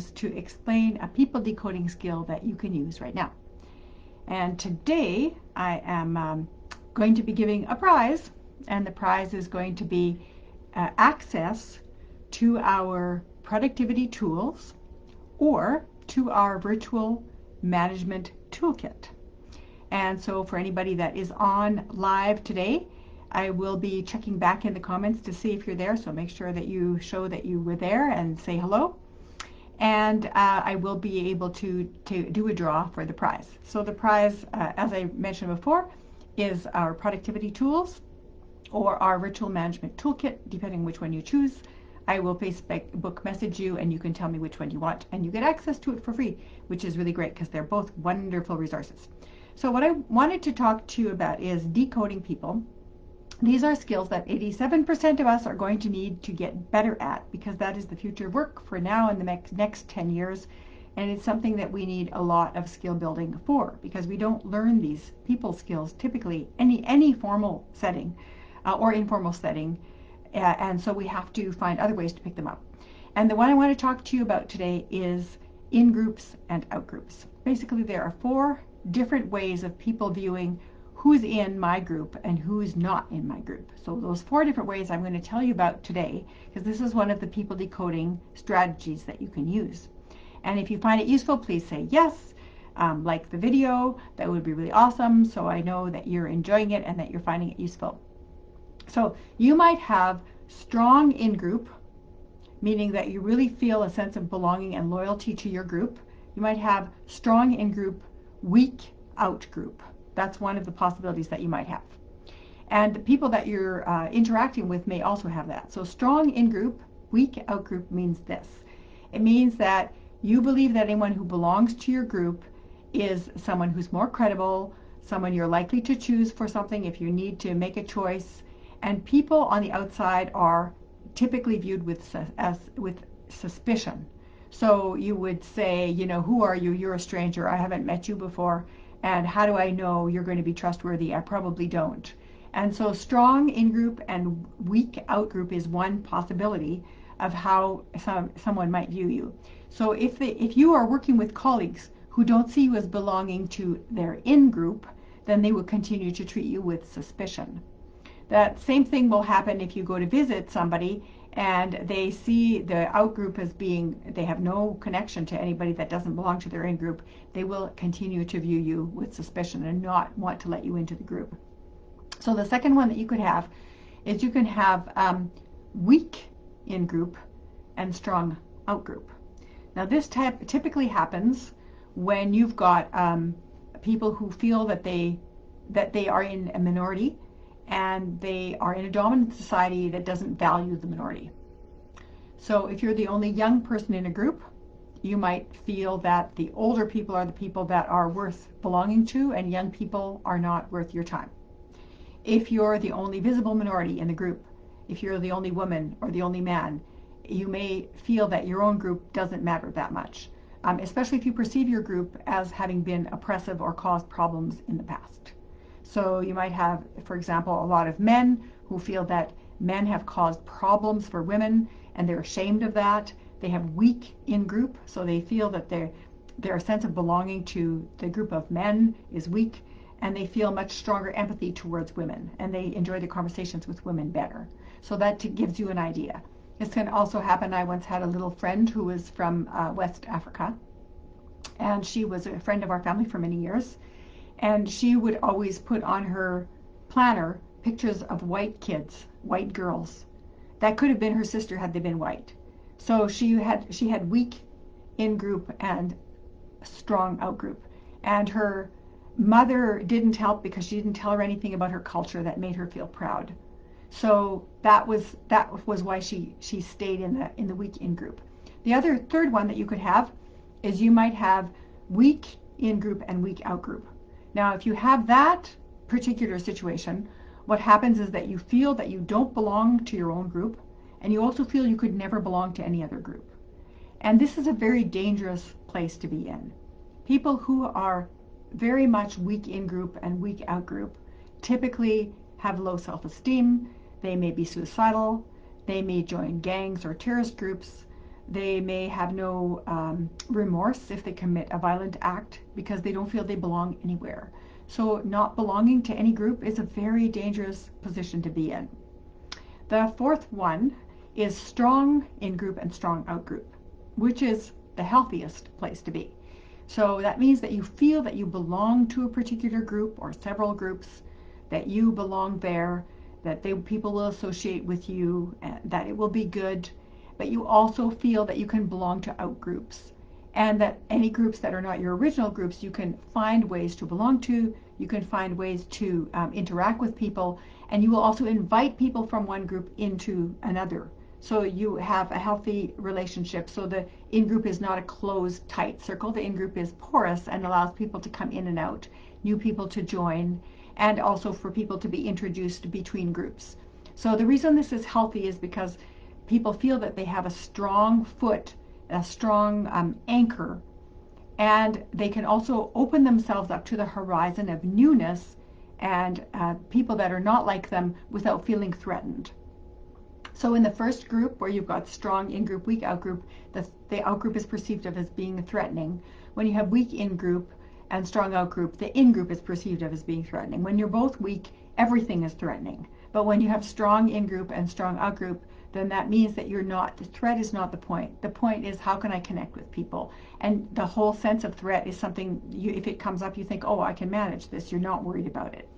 tips to explain a people decoding skill that you can use right now. And today I am going to be giving a prize, and the prize is going to be access to our productivity tools or to our virtual management toolkit. And so for anybody that is on live today, I will be checking back in the comments to see if you're there, so make sure that you show that you were there and say hello. And I will be able to do a draw for the prize. So the prize, as I mentioned before, is our productivity tools or our virtual management toolkit, depending which one you choose. I will Facebook message you and you can tell me which one you want, and you get access to it for free, which is really great because they're both wonderful resources. So what I wanted to talk to you about is decoding people. These are skills that 87% of us are going to need to get better at, because that is the future of work for now and the next 10 years. And it's something that we need a lot of skill building for, because we don't learn these people skills typically any formal setting or informal setting. And so we have to find other ways to pick them up. And the one I want to talk to you about today is in-groups and out-groups. Basically, there are 4 different ways of people viewing who's in my group and who's not in my group. So those 4 different ways I'm going to tell you about today, because this is one of the people decoding strategies that you can use. And if you find it useful, please say yes, like the video. That would be really awesome, so I know that you're enjoying it and that you're finding it useful. So you might have strong in-group, meaning that you really feel a sense of belonging and loyalty to your group. You might have strong in-group, weak out-group. That's one of the possibilities that you might have. And the people that you're interacting with may also have that. So strong in-group, weak out-group means this. It means that you believe that anyone who belongs to your group is someone who's more credible, someone you're likely to choose for something if you need to make a choice. And people on the outside are typically viewed with suspicion. So you would say, you know, who are you? You're a stranger. I haven't met you before. And how do I know you're going to be trustworthy? I probably don't. And so strong in-group and weak out-group is one possibility of how someone might view you. So if you are working with colleagues who don't see you as belonging to their in-group, then they will continue to treat you with suspicion. That same thing will happen if you go to visit somebody and they see the out-group as being, they have no connection to anybody that doesn't belong to their in-group. They will continue to view you with suspicion and not want to let you into the group. So the second one that you could have is you can have weak in-group and strong out-group. Now this typically happens when you've got people who feel that they are in a minority and they are in a dominant society that doesn't value the minority. So if you're the only young person in a group, you might feel that the older people are the people that are worth belonging to and young people are not worth your time. If you're the only visible minority in the group, if you're the only woman or the only man, you may feel that your own group doesn't matter that much, especially if you perceive your group as having been oppressive or caused problems in the past. So you might have, for example, a lot of men who feel that men have caused problems for women and they're ashamed of that. They have weak in-group, so they feel that their sense of belonging to the group of men is weak, and they feel much stronger empathy towards women, and they enjoy the conversations with women better. So that gives you an idea. This can also happen. I once had a little friend who was from West Africa, and she was a friend of our family for many years. And she would always put on her planner pictures of white kids, white girls. That could have been her sister had they been white. So she had weak in-group and strong out-group. And her mother didn't help because she didn't tell her anything about her culture that made her feel proud. So that was why she stayed in the weak in-group. The third one that you could have is you might have weak in-group and weak out-group. Now, if you have that particular situation, what happens is that you feel that you don't belong to your own group, and you also feel you could never belong to any other group. And this is a very dangerous place to be in. People who are very much weak in-group and weak out-group typically have low self-esteem. They may be suicidal. They may join gangs or terrorist groups. They may have no remorse if they commit a violent act because they don't feel they belong anywhere. So not belonging to any group is a very dangerous position to be in. The fourth one is strong in-group and strong out-group, which is the healthiest place to be. So that means that you feel that you belong to a particular group or several groups, that you belong there, that people will associate with you, that it will be good, but you also feel that you can belong to out-groups, and that any groups that are not your original groups, you can find ways to belong to, you can find ways to interact with people, and you will also invite people from one group into another. So you have a healthy relationship. So the in-group is not a closed, tight circle. The in-group is porous and allows people to come in and out, new people to join, and also for people to be introduced between groups. So the reason this is healthy is because people feel that they have a strong foot, a strong anchor, and they can also open themselves up to the horizon of newness and people that are not like them without feeling threatened. So in the first group, where you've got strong in-group, weak out-group, the out-group is perceived of as being threatening. When you have weak in-group and strong out-group, the in-group is perceived of as being threatening. When you're both weak, everything is threatening. But when you have strong in-group and strong out-group, then that means that the threat is not the point. The point is, how can I connect with people? And the whole sense of threat is something, if it comes up, you think, oh, I can manage this. You're not worried about it.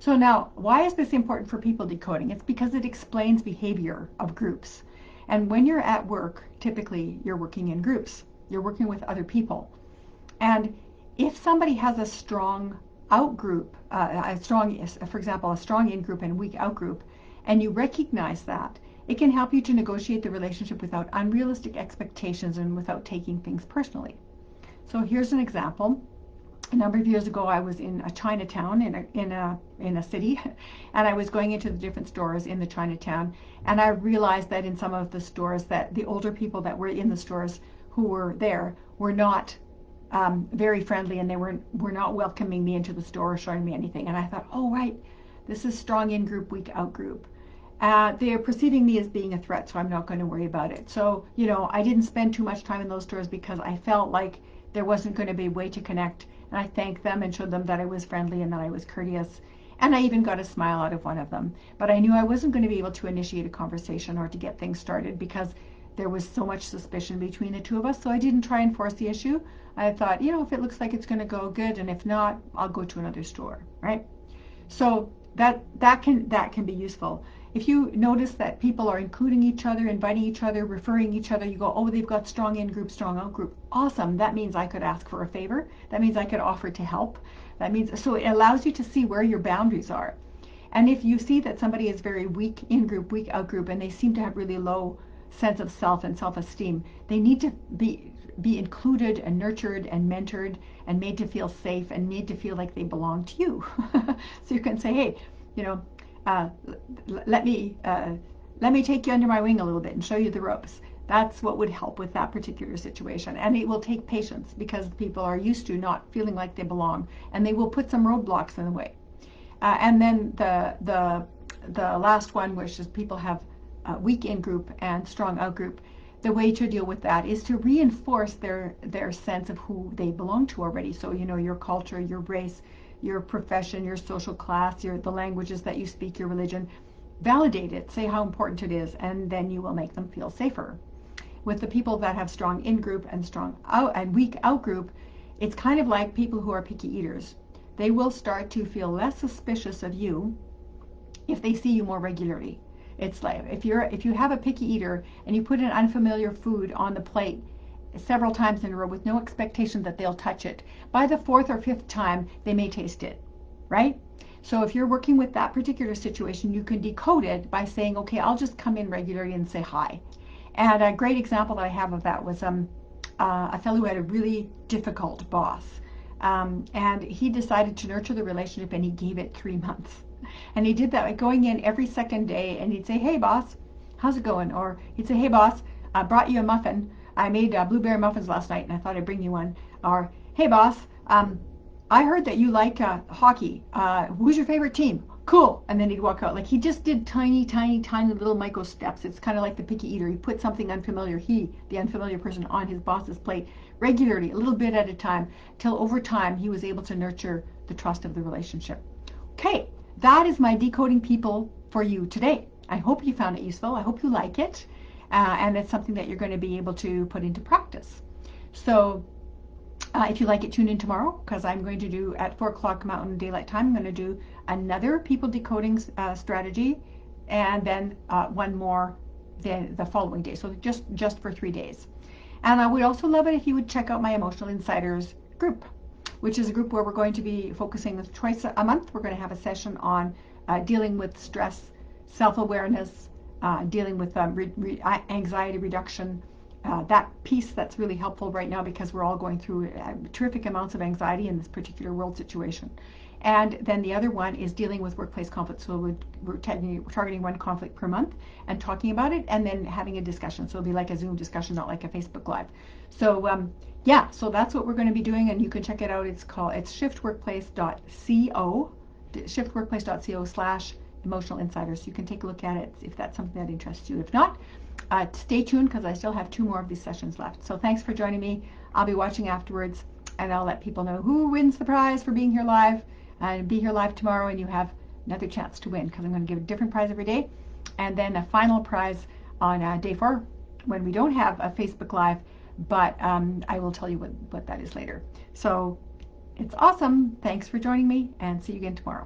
So now, why is this important for people decoding? It's because it explains behavior of groups. And when you're at work, typically you're working in groups. You're working with other people. And if somebody has a strong out-group, for example, a strong in-group and weak out-group, and you recognize that, it can help you to negotiate the relationship without unrealistic expectations and without taking things personally. So here's an example. A number of years ago, I was in a Chinatown in a city, and I was going into the different stores in the Chinatown, and I realized that in some of the stores that the older people that were in the stores who were there were not very friendly, and they were not welcoming me into the store or showing me anything. And I thought, oh right, this is strong in-group, weak out-group. They're perceiving me as being a threat, so I'm not going to worry about it. So, I didn't spend too much time in those stores because I felt like there wasn't going to be a way to connect. And I thanked them and showed them that I was friendly and that I was courteous. And I even got a smile out of one of them. But I knew I wasn't going to be able to initiate a conversation or to get things started because there was so much suspicion between the two of us. So I didn't try and force the issue. I thought, if it looks like it's going to go, good. And if not, I'll go to another store, right? So that can be useful. If you notice that people are including each other, inviting each other, referring each other, you go, oh, they've got strong in-group, strong out-group. Awesome. That means I could ask for a favor. That means I could offer to help. So it allows you to see where your boundaries are. And if you see that somebody is very weak in-group, weak out-group, and they seem to have really low sense of self and self-esteem, they need to be included and nurtured and mentored and made to feel safe and made to feel like they belong to you. So you can say, hey, let me take you under my wing a little bit and show you the ropes. That's what would help with that particular situation. And it will take patience because people are used to not feeling like they belong, and they will put some roadblocks in the way. And then the last one, which is people have weak in-group and strong out-group. The way to deal with that is to reinforce their sense of who they belong to already. So, your culture, your race, your profession, your social class, the languages that you speak, your religion. Validate it, say how important it is, and then you will make them feel safer. With the people that have strong in-group and strong out and weak out-group, it's kind of like people who are picky eaters. They will start to feel less suspicious of you if they see you more regularly. It's like if you have a picky eater and you put an unfamiliar food on the plate several times in a row with no expectation that they'll touch it, by the fourth or fifth time they may taste it, right? So if you're working with that particular situation, you can decode it by saying, okay, I'll just come in regularly and say hi. And a great example that I have of that was a fellow who had a really difficult boss, and he decided to nurture the relationship, and he gave it 3 months. And he did that by going in every second day, and he'd say, hey boss, how's it going? Or he'd say, hey boss, I brought you a muffin. I made blueberry muffins last night and I thought I'd bring you one. Or, hey boss, I heard that you like hockey. Who's your favorite team? cool. And then he'd walk out. Like, he just did tiny, tiny, tiny little micro steps. It's kind of like the picky eater. He put something unfamiliar, the unfamiliar person, on his boss's plate regularly, a little bit at a time, till over time he was able to nurture the trust of the relationship. Okay, that is my decoding people for you today. I hope you found it useful. I hope you like it. And it's something that you're going to be able to put into practice. So if you like it, tune in tomorrow, because I'm going to do, at 4 o'clock Mountain Daylight Time, I'm going to do another people decoding strategy, and then one more the following day. So just for 3 days. And I would also love it if you would check out my Emotional Insiders group, which is a group where we're going to be focusing twice a month. We're going to have a session on dealing with stress, self-awareness, dealing with anxiety reduction, that piece that's really helpful right now because we're all going through terrific amounts of anxiety in this particular world situation. And then the other one is dealing with workplace conflict. So we're targeting one conflict per month and talking about it, and then having a discussion. So it'll be like a Zoom discussion, not like a Facebook Live. So yeah, so that's what we're going to be doing, and you can check it out. It's shiftworkplace.co, shiftworkplace.co/emotional insiders. You can take a look at it if that's something that interests you. If not, stay tuned, because I still have 2 more of these sessions left. So thanks for joining me. I'll be watching afterwards, and I'll let people know who wins the prize for being here live. And be here live tomorrow, and you have another chance to win, because I'm going to give a different prize every day, and then a final prize on day 4 when we don't have a Facebook Live, but I will tell you what that is later. So it's awesome. Thanks for joining me, and see you again tomorrow.